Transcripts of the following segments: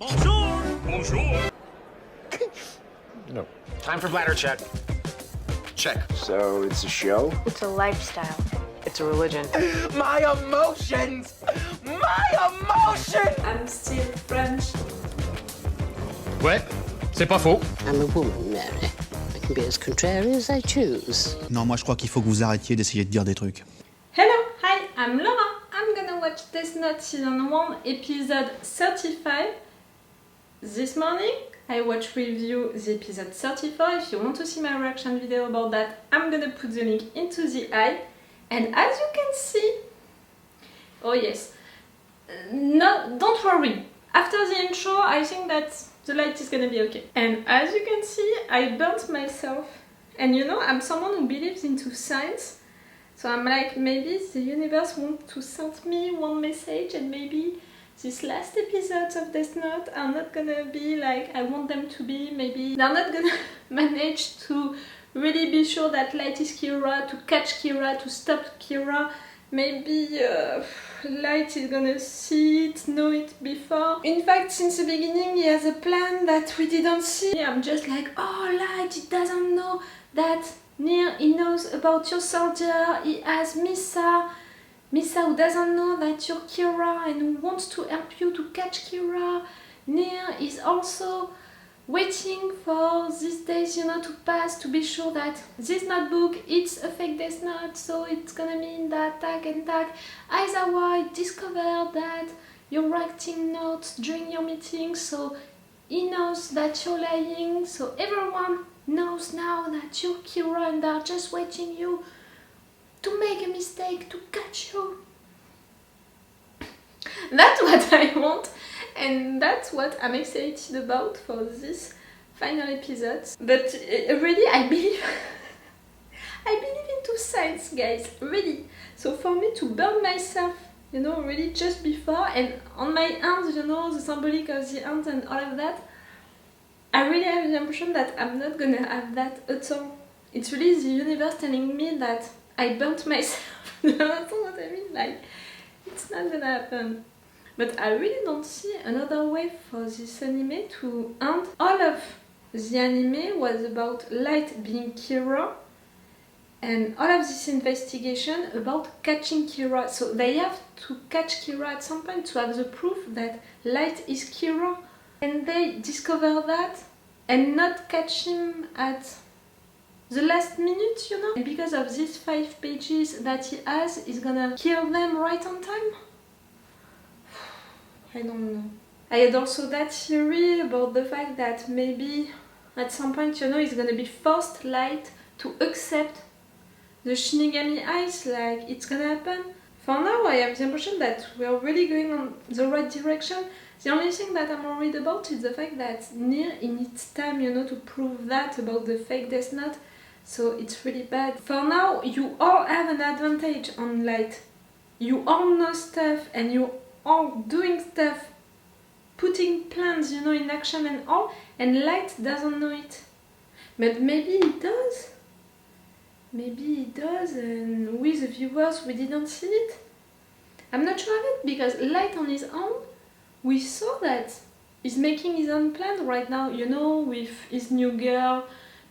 Bonjour! Bonjour! No. Time for bladder check. Check. So it's a show? It's a lifestyle. It's a religion. My emotions! My emotions! I'm still French. Ouais, c'est pas faux. I'm a woman, Mary. I can be as contrary as I choose. Non, moi je crois qu'il faut que vous arrêtiez d'essayer de dire des trucs. Hello, hi, I'm Laura. I'm gonna watch Death Note Season 1, Episode 35. This morning, I watched review the episode 34. If you want to see my reaction video about that, I'm gonna put the link into the eye. And as you can see, oh yes, no, don't worry. After the intro, I think that the light is gonna be okay. And as you can see, I burnt myself. And you know, I'm someone who believes into science. So I'm like, maybe the universe wants to send me one message, and maybe these last episodes of Death Note are not gonna be like I want them to be. Maybe they're not gonna manage to really be sure that Light is Kira, to catch Kira, to stop Kira. Maybe Light is gonna see it, know it before. In fact, since the beginning, he has a plan that we didn't see. I'm just like, oh, Light, he doesn't know that Nier, he knows about your soldier. He has Misa. Misa who doesn't know that you're Kira and who wants to help you to catch Kira. Nier is also waiting for these days, you know, to pass to be sure that this notebook, it's a fake Death Note, so it's gonna mean that tag and tag. Aizawa discovered that you're writing notes during your meetings, so he knows that you're lying, so everyone knows now that you're Kira and they're just waiting you to make a mistake, to catch you. That's what I want, and that's what I'm excited about for this final episode. But really, I believe into science, guys, really. So for me to burn myself, you know, really just before, and on my hands, you know, the symbolic of the hands and all of that, I really have the impression that I'm not gonna have that at all. It's really the universe telling me that I burnt myself. You understand what I mean? Like, it's not gonna happen. But I really don't see another way for this anime to end. All of the anime was about Light being Kira, and all of this investigation about catching Kira. So they have to catch Kira at some point to have the proof that Light is Kira. And they discover that and not catch him at the last minute, you know? And because of these 5 pages that he has, he's gonna kill them right on time? I don't know. I had also that theory about the fact that maybe at some point, you know, he's gonna be forced Light to accept the Shinigami eyes, like it's gonna happen. For now, I have the impression that we are really going on the right direction. The only thing that I'm worried about is the fact that Nier, he needs time, you know, to prove that about the fake Death Note. So it's really bad. For now, you all have an advantage on Light. You all know stuff and you all doing stuff, putting plans, you know, in action and all, and Light doesn't know it. But maybe he does. Maybe he does, and we, the viewers, we didn't see it. I'm not sure of it, because Light on his own, we saw that he's making his own plan right now, you know, with his new girl.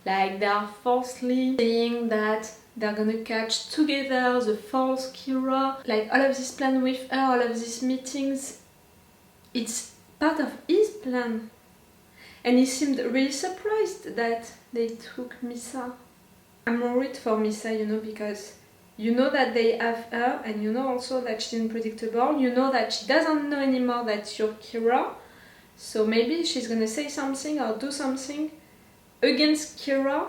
Like, they are falsely saying that they're gonna catch together the false Kira. Like, all of this plan with her, all of these meetings, it's part of his plan. And he seemed really surprised that they took Misa. I'm worried for Misa, you know, because you know that they have her, and you know also that she's unpredictable. You know that she doesn't know anymore that you're Kira. So maybe she's gonna say something or do something against Kira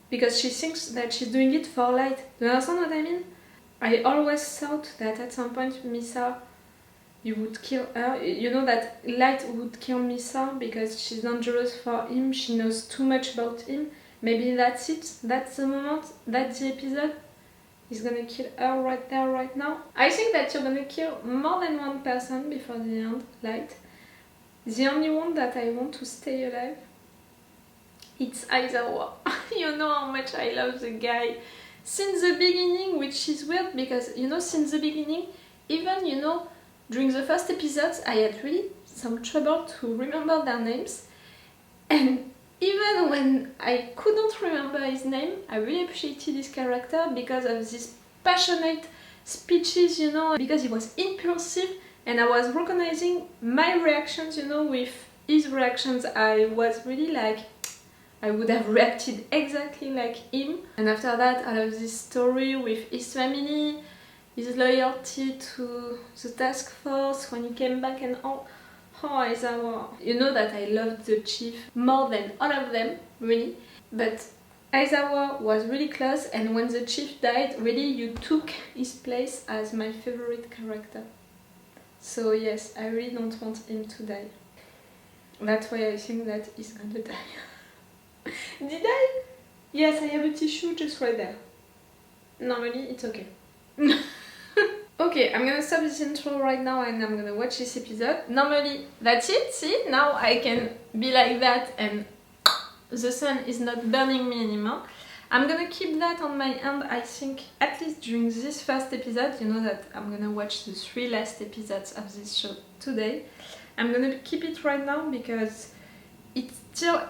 because she thinks that she's doing it for Light. Do you understand what I mean? I always thought that at some point Misa, you would kill her. You know that Light would kill Misa because she's dangerous for him. She knows too much about him. Maybe that's it. That's the moment. That's the episode. He's gonna kill her right there, right now. I think that you're gonna kill more than one person before the end, Light. The only one that I want to stay alive, it's Aizawa. You know how much I love the guy since the beginning, which is weird because, you know, since the beginning, even, you know, during the first episodes, I had really some trouble to remember their names, and even when I couldn't remember his name, I really appreciated his character because of these passionate speeches, you know, because he was impulsive and I was recognizing my reactions, you know, with his reactions. I was really like, I would have reacted exactly like him. And after that, I love this story with his family, his loyalty to the task force when he came back and all. Oh, Aizawa. You know that I loved the chief more than all of them, really. But Aizawa was really close, and when the chief died, really you took his place as my favorite character. So yes, I really don't want him to die. That's why I think that he's gonna die. Did I? Yes, I have a tissue just right there. Normally it's okay. Okay, I'm gonna stop this intro right now and I'm gonna watch this episode. Normally that's it, see? Now I can be like that and the sun is not burning me anymore. I'm gonna keep that on my hand, I think, at least during this first episode. You know that I'm gonna watch the 3 last episodes of this show today. I'm gonna keep it right now because it still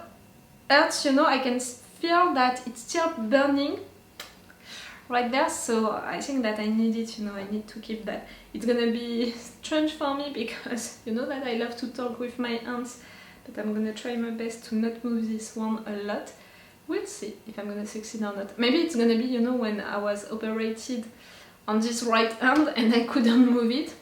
hurts, you know, I can feel that it's still burning right there, so I think that I need it, you know, I need to keep that. It's gonna be strange for me because you know that I love to talk with my hands, but I'm gonna try my best to not move this one a lot. We'll see if I'm gonna succeed or not. Maybe it's gonna be, you know, when I was operated on this right hand and I couldn't move it.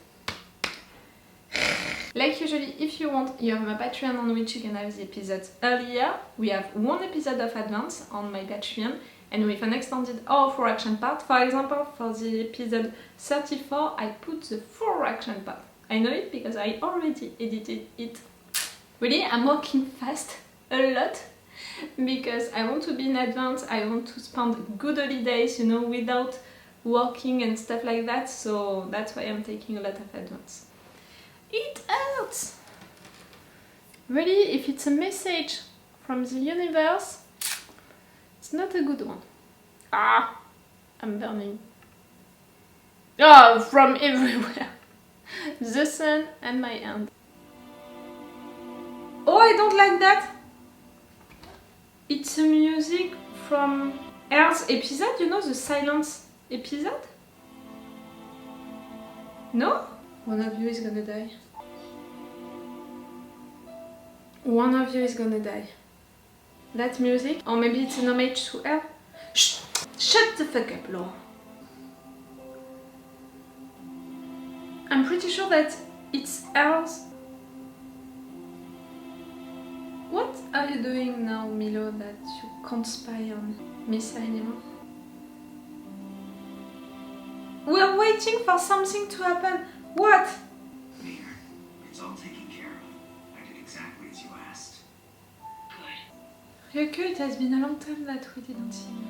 Like usually, if you want, you have my Patreon on which you can have the episodes earlier. We have 1 episode of advance on my Patreon, and with an extended or full action part. For example, for the episode 34, I put the full action part. I know it because I already edited it. Really, I'm working fast a lot because I want to be in advance. I want to spend good holidays, you know, without working and stuff like that. So that's why I'm taking a lot of advance. It hurts! Really, if it's a message from the universe, it's not a good one. Ah! I'm burning. Oh, from everywhere. The sun and my hand. Oh, I don't like that! It's a music from Earth's episode, you know, the silence episode? No? One of you is gonna die. One of you is gonna die. That music? Or maybe it's an homage to Earth? Shh! Shut the fuck up, Laura. I'm pretty sure that it's Earth. What are you doing now, Milo, that you can't spy on Misa anymore? We're waiting for something to happen. What? Mayor, it's all taken care of. I did exactly as you asked. Good. Ryoku, it has been a long time that we didn't see you.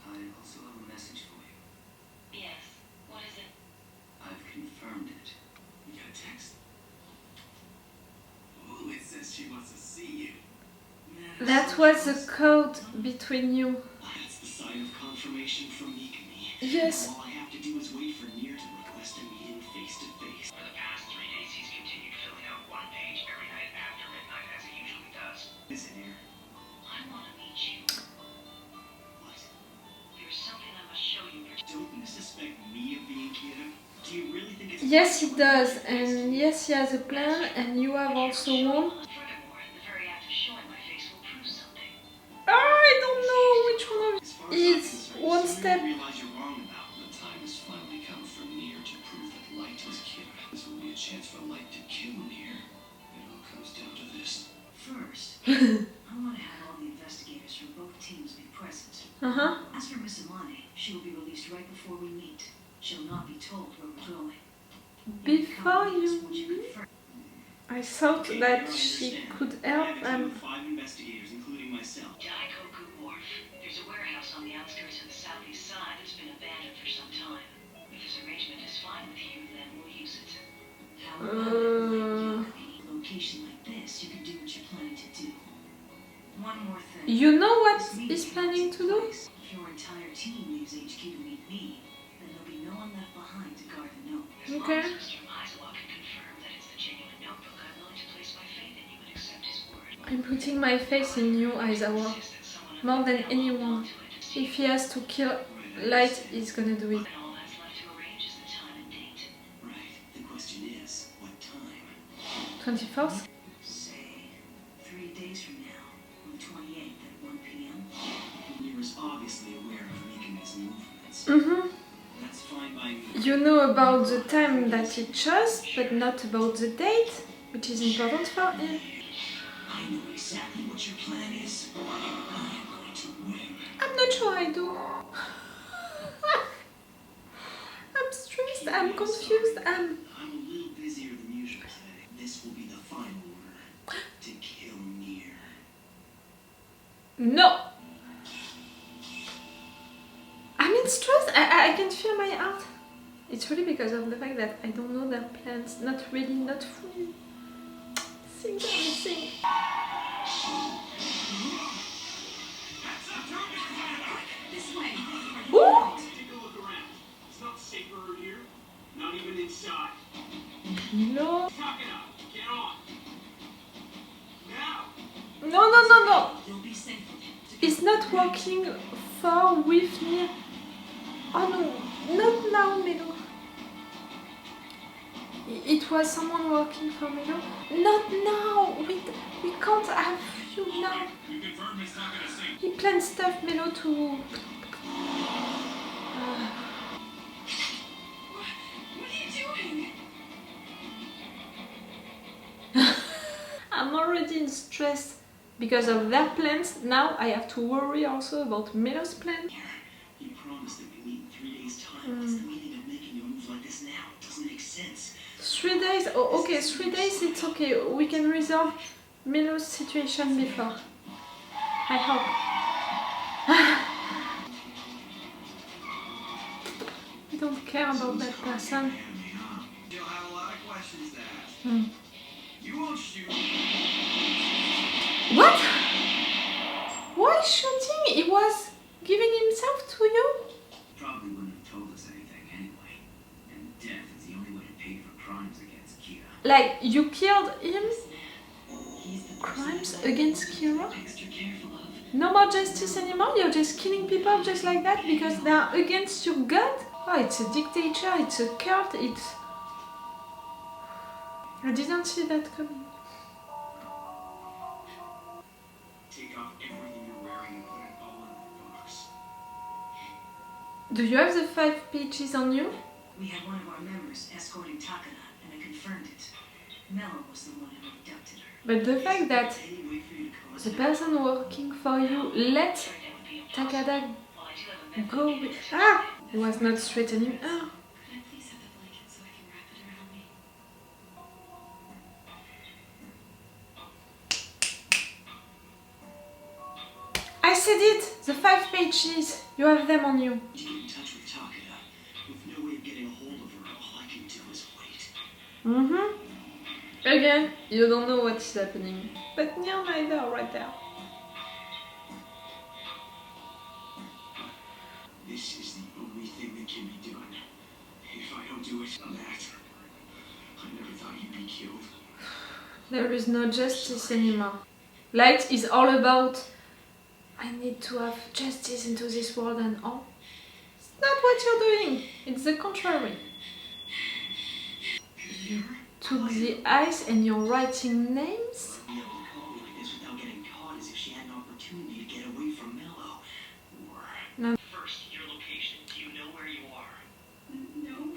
I also have a message for you. Yes. What is it? I've confirmed it. You got a text? Ooh, it says she wants to see you. That was the code between you. That's the sign of confirmation from Ikumi. Yes. All I have to do is wait for Nier to request a meeting face to face. For the past 3 days, he's continued filling out 1 page every night after midnight, as he usually does. Is it Nier? I want to meet you. What? There's something I must show you. Don't you suspect me of being Kira? Do you really think it's Yes, he does, and yes, he has a plan, and you have also one. Furthermore, the very act of showing my face will prove something. I don't know which one of As far as is I'm concerned, one the sooner step. you realize you're wrong about the time has finally come for Nier to prove that Light is Kira. This will be a chance for Light to kill Nier. It all comes down to this. First, I want to have all the investigators from both teams be present. As for Miss Amane, she will be released right before we meet. She'll not be told where we're going. Before Once you confirm. I thought Okay, that now I she understand. could I help have a team and of 5 investigators, including myself. Daikoku Wharf. There's a warehouse on the outskirts of the southeast side that's been abandoned for some time. If this arrangement is fine with you, then we'll use it. How about any location like this, you can do what you're planning to do. One more thing. you know what This meeting he's planning to do? takes place. If your entire team leaves HQ to meet me, then there'll be no one left behind behind to guard the note. As long Okay. as Mr. Aizawa can confirm that it's the genuine notebook, I'm willing to place my faith in you and accept his word. I'm putting my faith in you, Aizawa. Insist that someone More than held anyone. onto it and seen If he has to kill Light, he's gonna do it. and all that's left to arrange is the time and date. Right. The question is, what time? 24th? Say, 3 days from now, on the 28th at 1 p.m. Munir is obviously aware of Mika's movements. Mm-hmm. That's fine by me. You know about the time that he chose, but not about the date, which is important for him. I know exactly what your plan is. I am going to win. I'm not sure I do. I'm stressed, I'm confused, I'm a little busier than usual today. This will be the final order. To kill Nier. No! I'm in stress, I can feel my heart. It's really because of the fact that I don't know their plans, not really, not fully. Things are missing. This way. Ooh! Take a look around. It's not safer here. Not even inside. No. Talk it up. Get on. Now. No. You'll be safe with him. It's not working for with me. Oh no, not now, Melo. It was someone working for Melo. Not now. We can't have you now. You confirm it's not gonna sink. He planned stuff, Melo, to. What are you doing? I'm already in stress because of their plans. Now I have to worry also about Melo's plan. You promised that we meet in 3 days' time. What's the meaning of making a move like this now? It doesn't make sense. 3 days? Oh, okay, 3 days, it's okay. We can resolve Melo's situation before. I hope. I don't care about that person. You'll have a lot of questions to ask. You won't shoot. What? Why shooting? He was giving himself to you? Probably wouldn't have told us anything anyway. And death is the only way to pay for crimes against Kira. Like, you killed him? He's the Crimes against Kira? extra careful of. No more justice anymore? You're just killing people just like that because they are against your god? Oh, it's a dictator, it's a cult, it's... I didn't see that coming. Take off everything you're wearing and put it all in the box. Do you have the 5 pages on you? We had one of our members escorting Takada, and I confirmed it. Mello was the one who abducted her. But the fact that Any way for you to cause the person working for you let Takada Well, I do have a method. go with... Ah! He was not threatening her. Could I please have the blanket so I can wrap it around me? I said it! The 5 pages! You have them on you. to get in touch with Takeda? With no way of getting a hold of her, all I can do is wait. Again, you don't know what's happening. But near neither right there. This is the only thing that can be done. If I don't do it, Matt, I never thought you'd be killed. There is no justice anymore. Light is all about I need to have justice into this world and all. It's not what you're doing. It's the contrary. You took the ice and you're writing names? Be able to call me like this without getting caught as if she had an opportunity to get away from Mello. Or First, your location. Do you know where you are? No,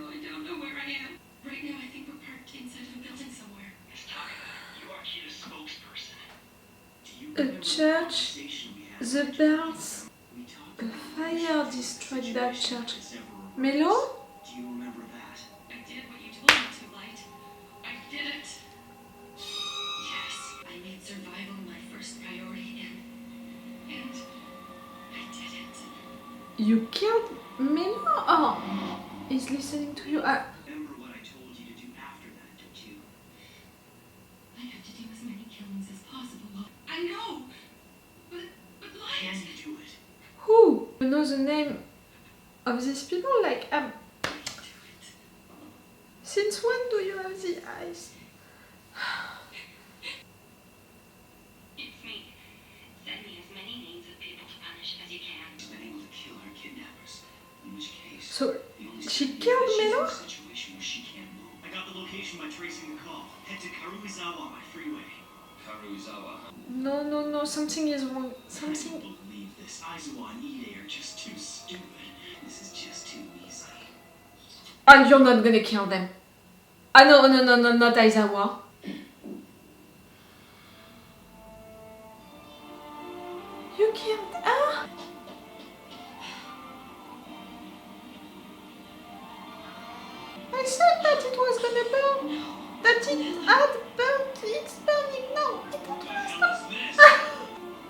I don't know where I am. Right now, I think we're parked inside of a building somewhere. Miss Takeda, you are Kira's spokesperson. do you A remember the church, conversation we had? the bells, We talked a about fire the destroyed that situation church. that several of us- Melo? Do you remember that? I did what you told me to, Light. I did it. Yes, I made survival my first priority, and I did it. You killed Melo? Oh, he's listening to you. Remember what I told you to do after that, don't you? I have to do as many killings as possible. I know, but Can Light. you do it? Who? You know the name of these people? Like, If Since when do you have the eyes? It's me. Send me as many names of people to punish as you can. She's been able to kill her kidnappers. In which case, So the only she certainty killed is that she's Melo? in a situation where she can't move. I got the location by tracing the call. Head to Karuizawa by freeway. Karuizawa. No, something is wrong. I Something. don't believe this. Aizawa and Ide are just too stupid. This is just too easy. Oh, you're not gonna kill them. Ah, no, not Aizawa. You killed her? I said that it was gonna burn. That it had burnt. It's burning now. It What the hell is this?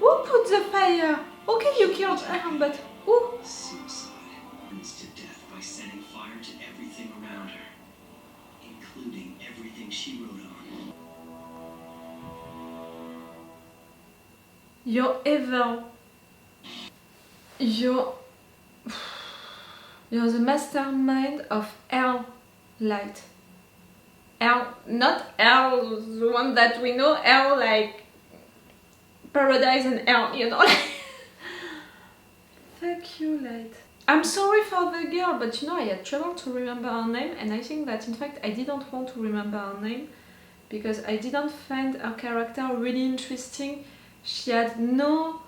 Who put the fire? Okay, you killed her, but who? Suicide burns to death by setting fire to everything around her, including everything she wrote on. You're evil. You're the mastermind of Hell Light. Hell, not Hell, the one that we know. Hell like Paradise and Hell, you know. Fuck you, Light. I'm sorry for the girl, but you know I had trouble to remember her name, and I think that in fact I didn't want to remember her name because I didn't find her character really interesting. She had no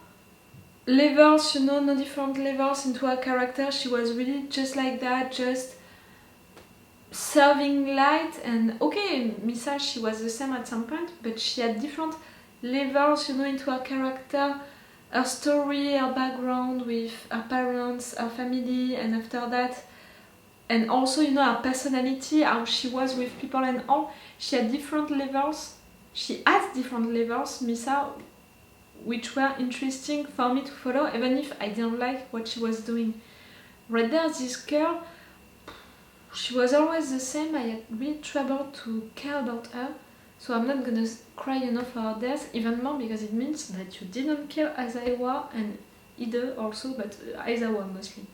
levels, you know, no different levels into her character. She was really just like that, just serving Light. And okay, Misa, she was the same at some point, but she had different levels, you know, into her character, her story, her background with her parents, her family, and after that, and also, you know, her personality, how she was with people and all. She had different levels. She has different levels, Misa, which were interesting for me to follow, even if I didn't like what she was doing. Right there, this girl, she was always the same. I had really trouble to care about her, so I'm not gonna cry, you know, for her death, even more because it means that you didn't kill Aizawa and Ide also, but Aizawa mostly.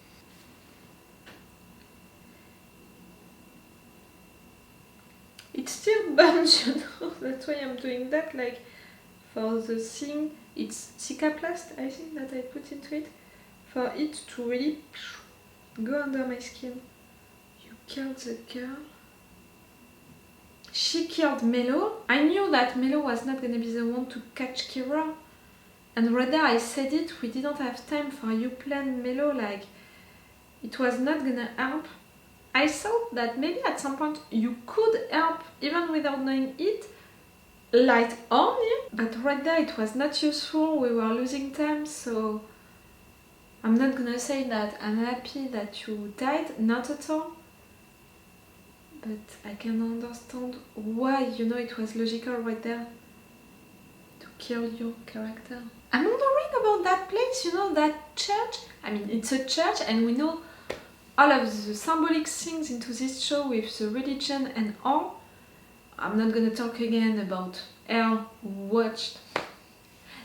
It still burns, you know, that's why I'm doing that, like, for the thing, it's Cicaplast, I think, that I put into it, for it to really go under my skin. You killed the girl. She killed Melo. I knew that Melo was not gonna be the one to catch Kira. And right there I said it, we didn't have time for you plan Melo, like, it was not gonna help. I thought that maybe at some point you could help, even without knowing it, Light on you, but right there it was not useful, we were losing time, so I'm not gonna say that I'm happy that you died, not at all, but I can understand why, you know, it was logical right there to kill your character. I'm wondering about that place, you know, that church. I mean, it's a church and we know all of the symbolic things into this show with the religion and all. I'm not gonna talk again about Hell watched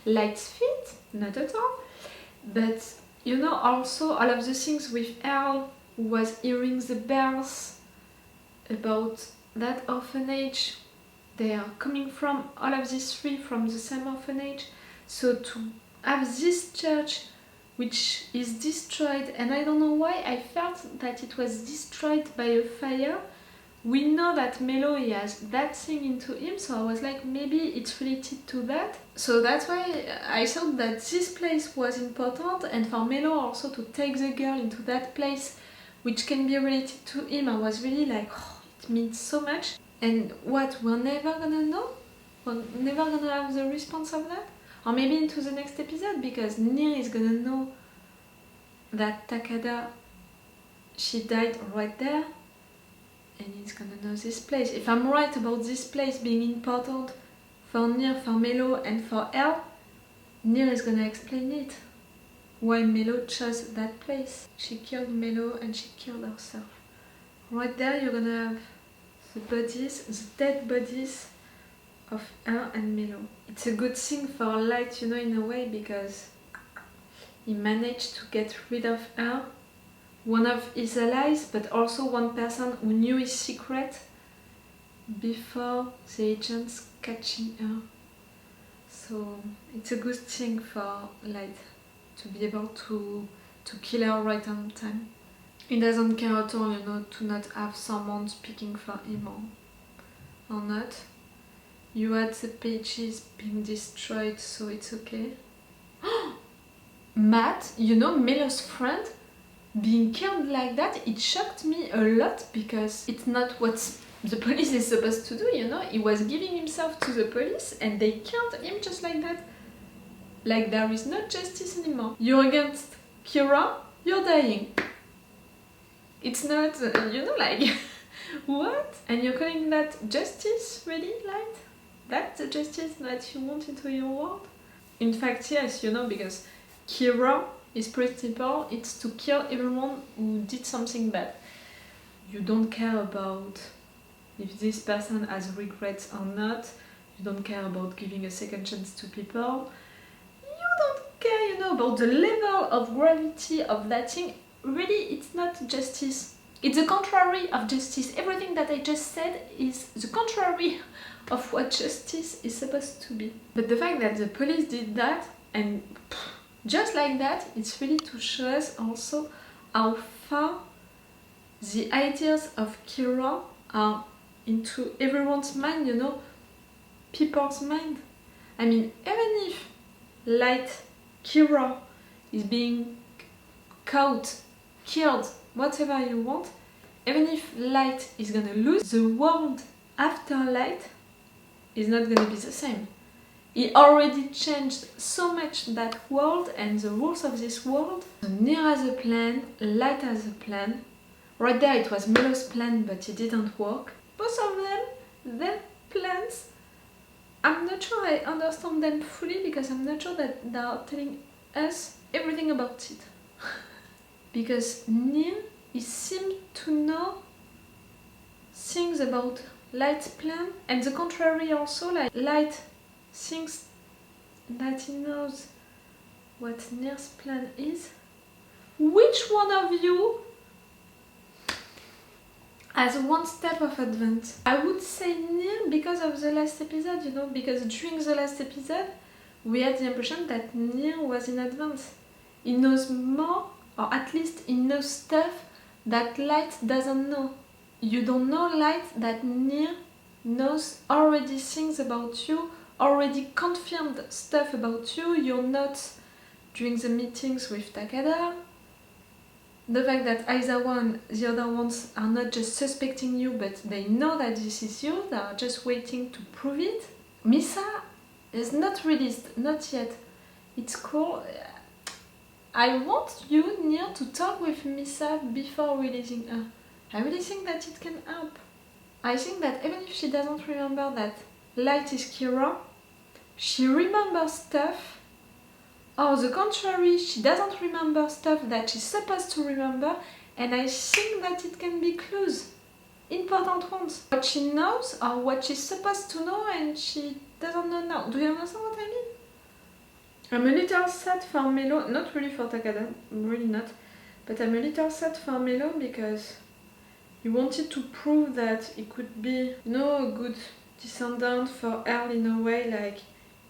Light's feet, not at all. But you know, also all of the things with Hell was hearing the bells about that orphanage. They are coming from, all of these three from the same orphanage. So to have this church which is destroyed, and I don't know why I felt that it was destroyed by a fire. We know that Melo, he has that thing into him, so I was like, maybe it's related to that. So that's why I thought that this place was important, and for Melo also to take the girl into that place which can be related to him. I was really like, oh, it means so much. And what, we're never gonna know? We're never gonna have the response of that? Or maybe into the next episode, because Nier is gonna know that Takada, she died right there, and he's gonna know this place. If I'm right about this place being important for Nier, for Melo, and for Hell, Nier is gonna explain it. Why Melo chose that place. She killed Melo and she killed herself. Right there you're gonna have the bodies, the dead bodies of her and Melo. It's a good thing for Light, you know, in a way, because he managed to get rid of her, one of his allies, but also one person who knew his secret before the agents catching her. So it's a good thing for Light to be able to kill her right on time. He doesn't care at all, you know, to not have someone speaking for him or not. You had the pages being destroyed, so it's okay. Matt, you know, Melo's friend, being killed like that, it shocked me a lot because it's not what the police is supposed to do, you know. He was giving himself to the police and they killed him just like that. Like there is no justice anymore. You're against Kira, you're dying. It's not, you know, like, what? And you're calling that justice, really, Light? That's the justice that you want into your world? In fact, yes, you know, because Kira, his principle, it's to kill everyone who did something bad. You don't care about if this person has regrets or not. You don't care about giving a second chance to people. You don't care, you know, about the level of gravity of that thing. Really, it's not justice. It's the contrary of justice. Everything that I just said is the contrary of what justice is supposed to be. But the fact that the police did that, and just like that, it's really to show us also how far the ideas of Kira are into everyone's mind, you know, people's mind. I mean, even if Light, Kira is being caught, killed, whatever you want, even if Light is gonna lose, the world after Light is not gonna be the same. He already changed so much that world and the rules of this world. Near has a plan, Light has a plan. Right there it was Melo's plan, but it didn't work. Both of them, their plans, I'm not sure I understand them fully because I'm not sure that they are telling us everything about it. Because Neil, he seemed to know things about Light's plan, and the contrary also, like Light thinks that he knows what Neil's plan is. Which one of you has one step of advance? I would say Neil because of the last episode, you know, because during the last episode we had the impression that Neil was in advance. He knows more, or at least he knows stuff that Light doesn't know. You don't know Light that Neil knows already things about you, already confirmed stuff about you. You're not during the meetings with Takada. The fact that Aizawa and the other ones are not just suspecting you, but they know that this is you, they are just waiting to prove it. Misa is not released, not yet. It's cool. I want you, Neil, to talk with Misa before releasing her. I really think that it can help. I think that even if she doesn't remember that Light is Kira, she remembers stuff. Or the contrary, she doesn't remember stuff that she's supposed to remember, and I think that it can be clues. Important ones. What she knows or what she's supposed to know and she doesn't know now. Do you understand what I mean? I'm a little sad for Melo, not really for Takada, really not, but I'm a little sad for Melo because he wanted to prove that he could be, you know, a good descendant for Earl in a way, like he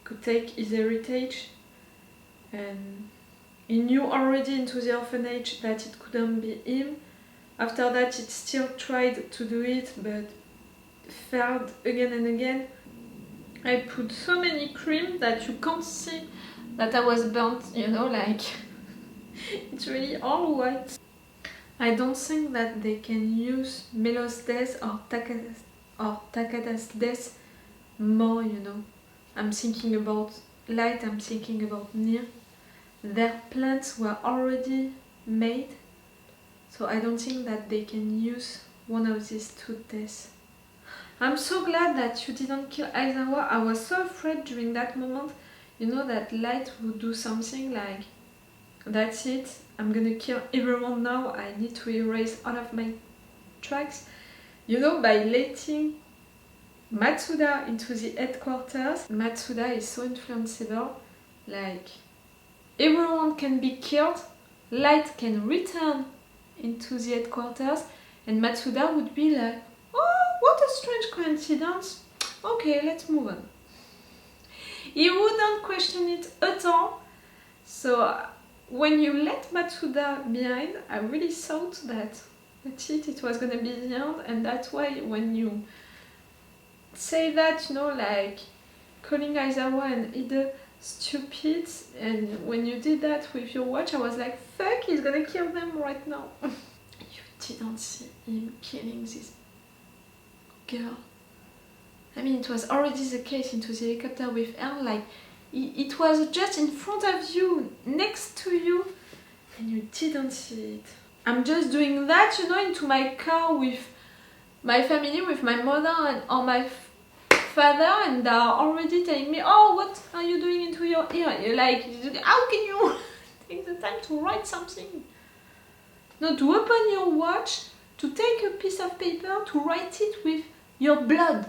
could take his heritage. And he knew already into the orphanage that it couldn't be him. After that it still tried to do it, but failed again and again. I put so many cream that you can't see that I was burnt, you know, like it's really all white. I don't think that they can use Melo's death or Takada's death more, you know. I'm thinking about Light, I'm thinking about Neil. Their plans were already made, so I don't think that they can use one of these two deaths. I'm so glad that you didn't kill Aizawa. I was so afraid during that moment, you know, that Light would do something like, that's it, I'm gonna kill everyone now, I need to erase all of my tracks. You know, by letting Matsuda into the headquarters. Matsuda is so influenceable, like everyone can be killed, Light can return into the headquarters, and Matsuda would be like, oh, what a strange coincidence. Okay, let's move on. He wouldn't question it at all. So when you let Matsuda behind, I really thought that that's it was gonna be the end, and that's why when you say that, you know, like calling Aizawa and Ide stupid, and when you did that with your watch, I was like, fuck, he's gonna kill them right now. You didn't see him killing this girl. I mean, it was already the case into the helicopter with her, like, it was just in front of you, next to you, and you didn't see it. I'm just doing that, you know, into my car with my family, with my mother and or my father, and they are already telling me, oh, what are you doing into your ear? You're like, how can you take the time to write something? No, to open your watch, to take a piece of paper, to write it with your blood.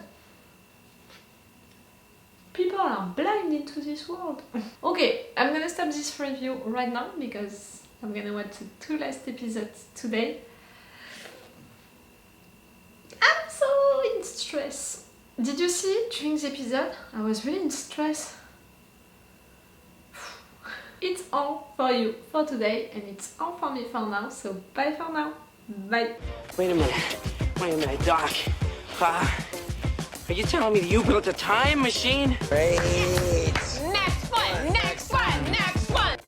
People are blind into this world. Okay, I'm gonna stop this review right now because I'm gonna watch the 2 last episodes today. I'm so in stress. Did you see during the episode? I was really in stress. It's all for you for today, and it's all for me for now, so bye for now. Bye. Wait a minute, Doc. Are you telling me that you built a time machine? Hey.